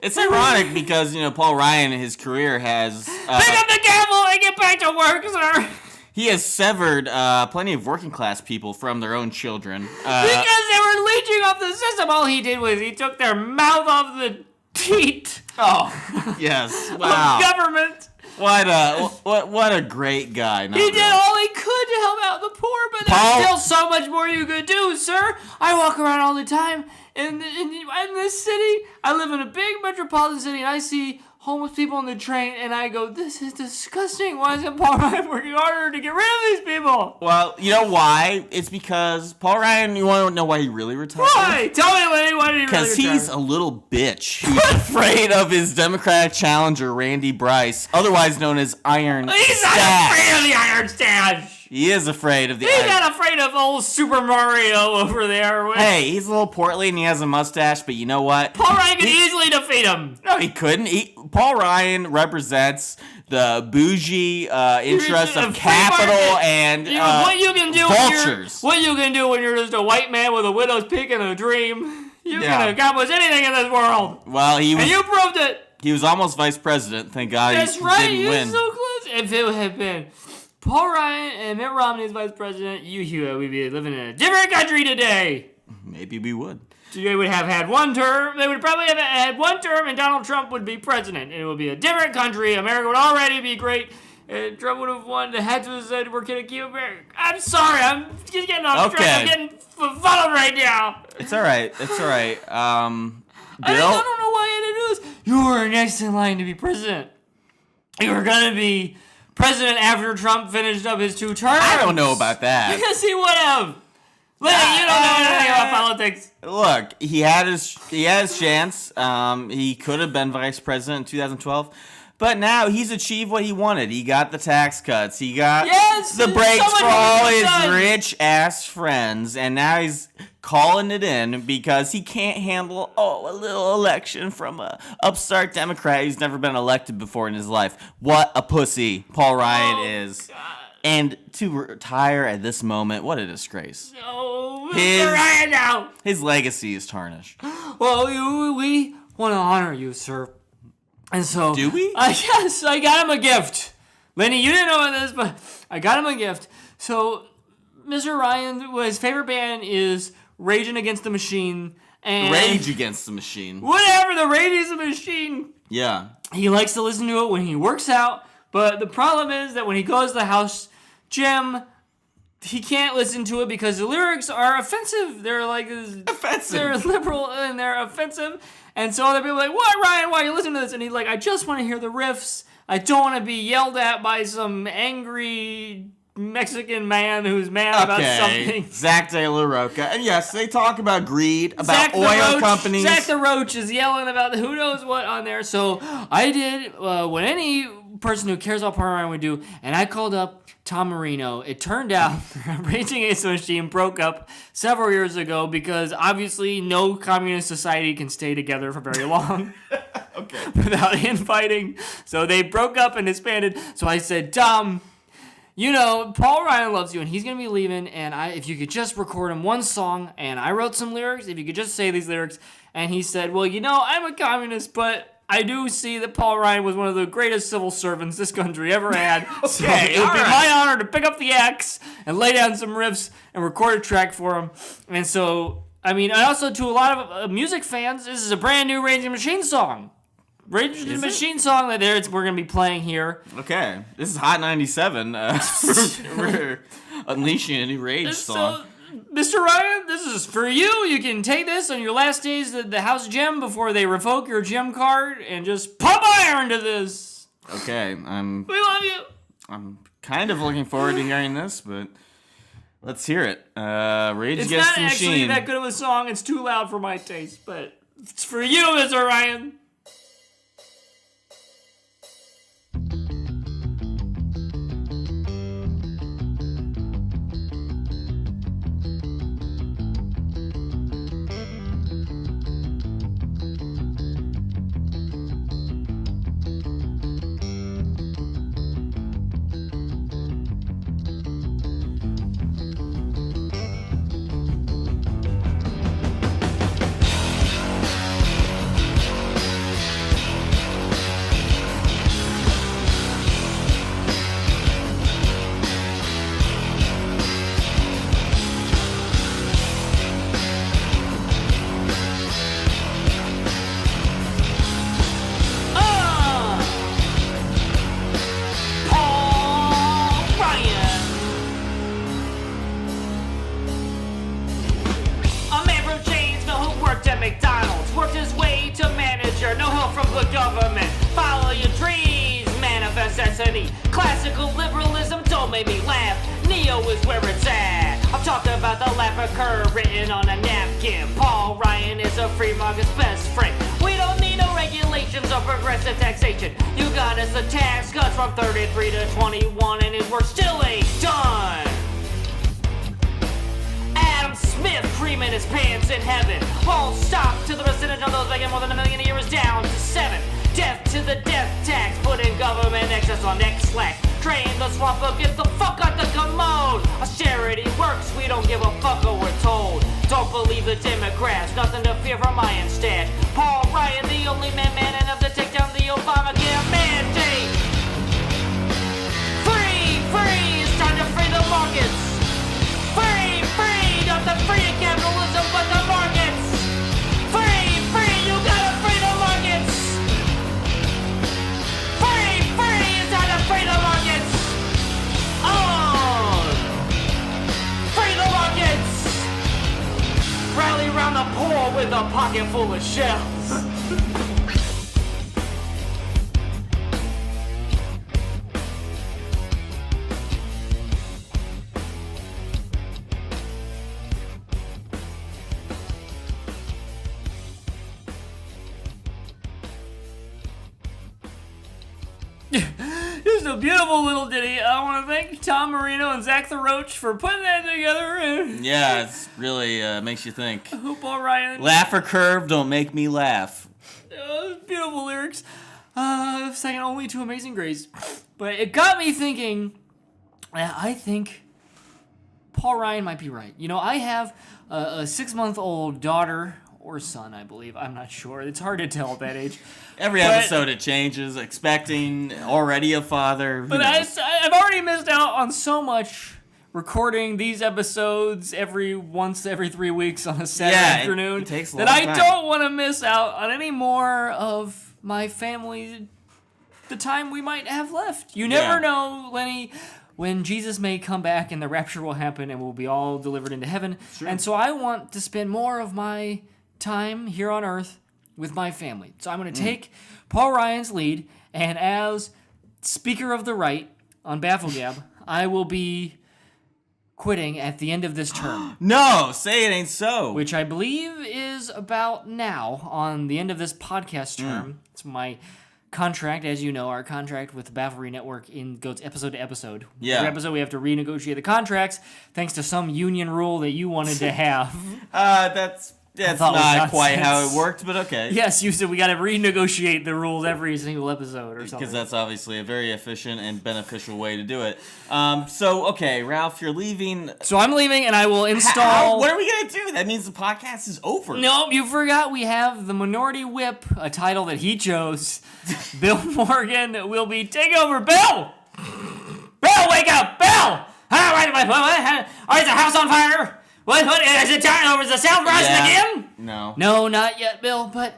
It's ironic because, Paul Ryan, his career has... Pick up the gavel and get back to work, sir. He has severed plenty of working class people from their own children. Because they were leeching off the system. All he did was he took their mouth off the teat. Oh, yes. Wow. Of government. What a great guy. He did all he could to help out the poor, but there's still so much more you could do, sir. I walk around all the time in this city. I live in a big metropolitan city, and I see homeless people on the train, and I go, this is disgusting. Why isn't Paul Ryan working harder to get rid of these people? Well, you know why? It's because Paul Ryan, you want to know why he really retired? Why? Tell me, Lenny, why did he really retire? Because he's a little bitch who's afraid of his Democratic challenger, Randy Bryce, otherwise known as Iron Stash. He's not afraid of the Iron Stash. He is afraid of the He's not afraid of old Super Mario over there. Hey, he's a little portly and he has a mustache, but you know what? Paul Ryan could easily defeat him. No, he couldn't. Paul Ryan represents the bougie interests of capital and what you can do vultures. What you can do when you're just a white man with a widow's peak and a dream. You can accomplish anything in this world. Well, and you proved it. He was almost vice president. Thank God That's he right. didn't win. He was so close. If it had been Paul Ryan and Mitt Romney as vice president, we'd be living in a different country today. Maybe we would. They would have had one term. They would probably have had one term, and Donald Trump would be president. And it would be a different country. America would already be great. And Trump would have won. The heads would have said, we're going to keep America. I'm sorry. I'm just getting off track. I'm getting fuddled right now. It's all right. It's all right. Bill? I don't know why you didn't do this. You were next in line to be president. You were going to be president after Trump finished up his 2 terms. I don't know about that. Yes, he would have. You don't know anything about politics. Look, he had his chance. He could have been vice president in 2012. But now he's achieved what he wanted. He got the tax cuts. He got the breaks for all his rich-ass friends. And now he's calling it in because he can't handle, a little election from a upstart Democrat who's never been elected before in his life. What a pussy Paul Ryan is. God. And to retire at this moment, what a disgrace. No, Mr. Ryan now. His legacy is tarnished. Well, we want to honor you, sir. And so... Do we? Yes, I got him a gift. Lenny, you didn't know this, but I got him a gift. So, Mr. Ryan, his favorite band is Raging Against the Machine. And Rage Against the Machine. Whatever, the Rage Against the Machine. Yeah. He likes to listen to it when he works out, but the problem is that when he goes to the house gym, he can't listen to it because the lyrics are offensive. They're like... Offensive. They're liberal and they're offensive. And so other people are like, what, Ryan? Why are you listening to this? And he's like, I just want to hear the riffs. I don't want to be yelled at by some angry Mexican man who's mad about something. Zach De La Roca. And yes, they talk about greed, about oil companies. Zach the Roach is yelling about who knows what on there. So I did what any person who cares about Paul Ryan would do, and I called up Tom Marino. It turned out Raging Against the Machine broke up several years ago because obviously no communist society can stay together for very long without infighting. So they broke up and disbanded. So I said, Tom, you know, Paul Ryan loves you, and he's going to be leaving, and if you could just record him one song, and I wrote some lyrics, if you could just say these lyrics, and he said, well, you know, I'm a communist, but I do see that Paul Ryan was one of the greatest civil servants this country ever had. So it would be my honor to pick up the axe and lay down some riffs and record a track for him. And so, I mean, and also to a lot of music fans, this is a brand new Rage Against the Machine song. Rage Against the Machine song that we're going to be playing here. Okay, this is Hot 97. We're unleashing a new Rage song. So, Mr. Ryan, this is for you. You can take this on your last days at the house gym before they revoke your gym card and just pump iron to this. Okay, We love you. I'm kind of looking forward to hearing this, but let's hear it. Rage Against the Machine. It's not actually that good of a song. It's too loud for my taste, but it's for you, Mr. Ryan. McDonald's, worked his way to manager, no help from the government. Follow your dreams, manifest destiny. Classical liberalism don't make me laugh. Neo is where it's at. I'm talking about the Laffer curve written on a napkin. Paul Ryan is a free market's best friend. We don't need no regulations or progressive taxation. You got us the tax cuts from 33 to 21 and his work still ain't done. Adam Smith creaming his pants in heaven. Won't stop till the percentage of those making more than $1 million a year is down to 7. Death to the death tax, putting government excess on next slack. Drain the swamp, but get the fuck out the commode. Austerity works, we don't give a fuck what we're told. Don't believe the Democrats, nothing to fear from my stash. Paul Ryan, the only man enough to take down the Obamacare mandate. Free, it's time to free the markets. Free, not the free of capitalism, but the markets. Free, you gotta free the markets. Free, it's time to free the markets. Oh, free the markets. Rally around the poor with a pocket full of shells. Just a beautiful little ditty. I want to thank Tom Marino and Zach the Roach for putting that together. Yeah, it's really makes you think. I hope Paul Ryan. Laugh or curve, don't make me laugh. Beautiful lyrics. Second only to Amazing Grace. But it got me thinking, I think Paul Ryan might be right. You know, I have a 6-month-old daughter or son, I believe. I'm not sure. It's hard to tell at that age. Every episode it changes. Expecting, already a father. But I've already missed out on so much recording these episodes once every 3 weeks on a Saturday afternoon it takes a that long I time. don't want to miss out on any more of my family, the time we might have left. You never know, Lenny, when Jesus may come back and the rapture will happen and we'll be all delivered into heaven. Sure. And so I want to spend more of my time here on earth with my family. So I'm going to take Paul Ryan's lead, and as Speaker of the Right on BAFFLEGAB, I will be quitting at the end of this term. No, say it ain't so. Which I believe is about now, on the end of this podcast term. It's my contract, as you know, our contract with the Bafflery Network goes episode to episode. Yeah. Every episode we have to renegotiate the contracts, thanks to some union rule that you wanted to have. That's That's not quite how it worked, but okay. Yes, you said we got to renegotiate the rules every single episode or something. Because that's obviously a very efficient and beneficial way to do it. Okay, Ralph, you're leaving. So I'm leaving, and I will install... What are we going to do? That means the podcast is over. No, you forgot we have the Minority Whip, a title that he chose. BiIl Morgan will be taking over. Bill! Bill, wake up! Bill! What? Is the house on fire? What? Is it time? Is the sound rising again? No. No, not yet, Bill, but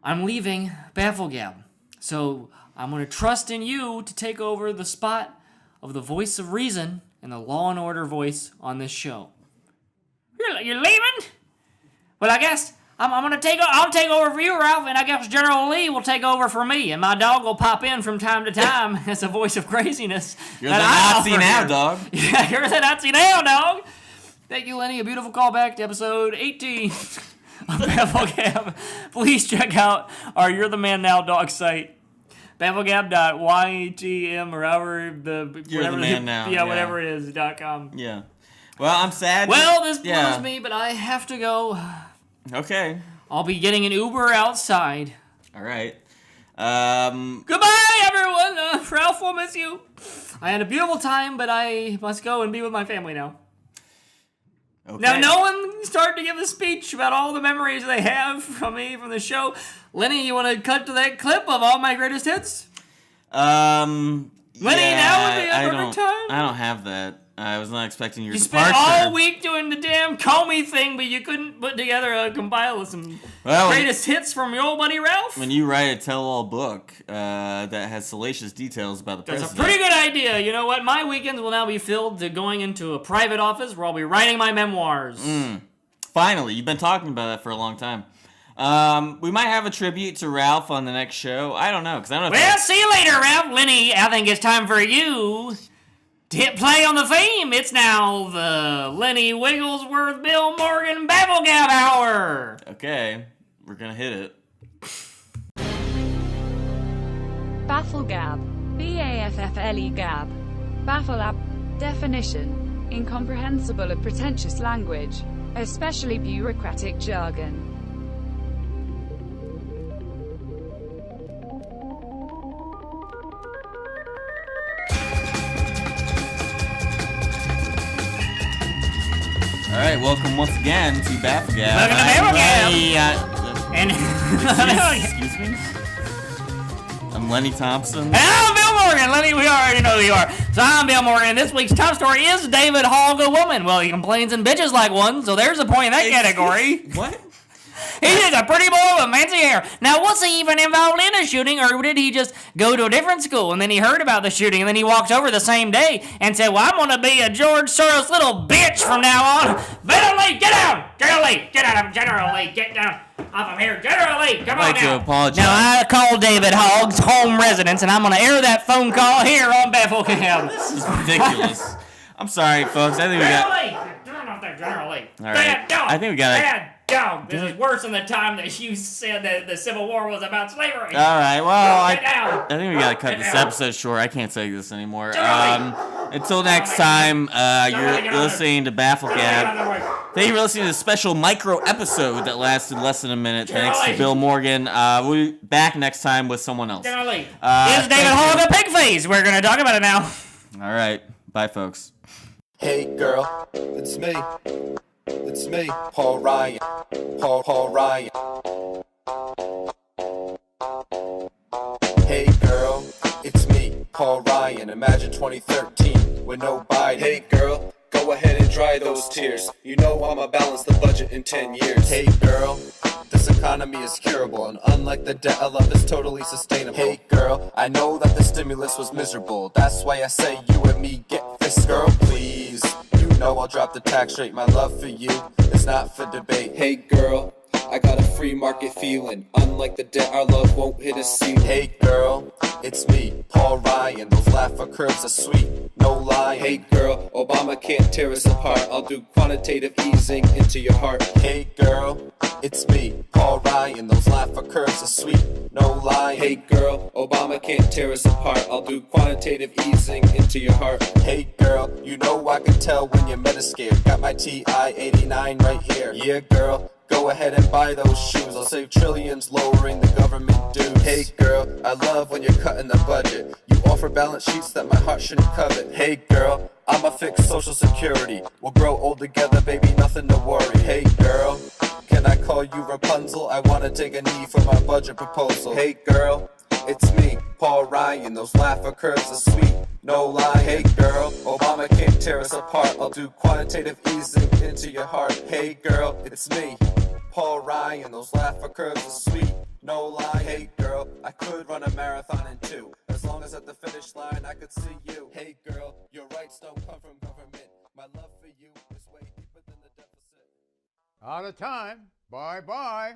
I'm leaving BAFFLEGAB. So I'm going to trust in you to take over the spot of the voice of reason and the law and order voice on this show. You're leaving? Well, I guess I'll take over for you, Ralph, and I guess General Lee will take over for me, and my dog will pop in from time to time as a voice of craziness. You're the Nazi now, dog. Yeah, you're the Nazi now, dog. Thank you, Lenny. A beautiful callback to episode 18 of BAFFLEGAB. Please check out our You're the Man Now dog site, bafflegab.ytm or however You're the Man Now. Yeah, whatever it is, .com. Yeah. Well, I'm sad. Well, this blows me, but I have to go. Okay. I'll be getting an Uber outside. All right. Goodbye, everyone. Ralph will miss you. I had a beautiful time, but I must go and be with my family now. Okay. Now, no one started to give a speech about all the memories they have from me from the show. Lenny, you want to cut to that clip of all my greatest hits? Lenny, now would be a perfect time. I don't have that. I was not expecting your You departure. spent all week doing the damn Comey thing, but you couldn't put together a compile of some greatest hits from your old buddy Ralph? When you write a tell-all book that has salacious details about the president. That's a pretty good idea. You know what? My weekends will now be filled to going into a private office where I'll be writing my memoirs. Finally. You've been talking about that for a long time. We might have a tribute to Ralph on the next show. I don't know. Well, see you later, Ralph. Lenny, I think it's time for you to hit play on the theme. It's now the Lenny Wigglesworth, BiIl Morgan, BAFFLEGAB Hour. Okay, we're gonna hit it. BAFFLEGAB. BAFFLEGAB. BAFFLEGAB. Definition. Incomprehensible or pretentious language, especially bureaucratic jargon. All right, welcome once again to BAFFLEGAB. Welcome to BAFFLEGAB. Excuse me? I'm Lenny Thompson. And I'm BiIl Morgan. Lenny, we already know who you are. So I'm BiIl Morgan. This week's top story is David Hogg a woman. Well, he complains and bitches like one, so there's a point in that category. What? He's a pretty boy with fancy hair. Now, was he even involved in a shooting, or did he just go to a different school, and then he heard about the shooting, and then he walked over the same day and said, well, I'm going to be a George Soros little bitch from now on. General Lee, get down! General Lee, get out of General Lee, get down off of here. General Lee, come on now. I'd like to apologize. Now, I called David Hogg's home residence, and I'm going to air that phone call here on BAFFLEGAB. This is ridiculous. I'm sorry, folks. I think we got... General Lee, turn off that General Lee. All right. Bad dog. I think we got... Bad dog. This is worse than the time that you said that the Civil War was about slavery. All right, well, Get down. I think we gotta cut this episode short. I can't take this anymore. Until next time, you're listening to BAFFLEGAB. Thank you for listening to this special micro episode that lasted less than a minute. Thanks to BiIl Morgan. We'll be back next time with someone else. Is David Hogg a pig face? We're gonna talk about it now. All right, bye, folks. Hey, girl, it's me. It's me, Paul Ryan. Paul Ryan. Hey girl, it's me, Paul Ryan. Imagine 2013 with no Biden. Hey girl, go ahead and dry those tears. You know I'ma balance the budget in 10 years. Hey girl, this economy is curable, and unlike the debt I love, it's totally sustainable. Hey girl, I know that the stimulus was miserable. That's why I say you and me get this, girl, please. You know I'll drop the tax rate. My love for you is not for debate. Hey girl, I got a free market feeling. Unlike the debt, our love won't hit a ceiling. Hey girl, it's me, Paul Ryan. Those laugher curves are sweet, no lying. Hey girl, Obama can't tear us apart. I'll do quantitative easing into your heart. Hey girl, it's me, Paul Ryan. Ryan, those laughter curves are sweet, no lying. Hey girl, Obama can't tear us apart. I'll do quantitative easing into your heart. Hey girl, you know I can tell when you're meta-scared. Got my TI 89 right here. Yeah girl, go ahead and buy those shoes. I'll save trillions lowering the government dues. Hey girl, I love when you're cutting the budget. You offer balance sheets that my heart shouldn't covet. Hey girl, I'ma fix Social Security. We'll grow old together, baby, nothing to worry. Hey girl, can I call you Rapunzel? I wanna take a knee for my budget proposal. Hey girl, it's me, Paul Ryan. Those laugher curves are sweet, no lie. Hey girl, Obama can't tear us apart. I'll do quantitative easing into your heart. Hey girl, it's me, Paul Ryan. Those laugher curves are sweet, no lie. Hey girl, I could run a marathon in 2. As long as at the finish line I could see you. Hey girl, your rights don't come from government. My love for you is way deeper than the deficit. Out of time. Bye-bye.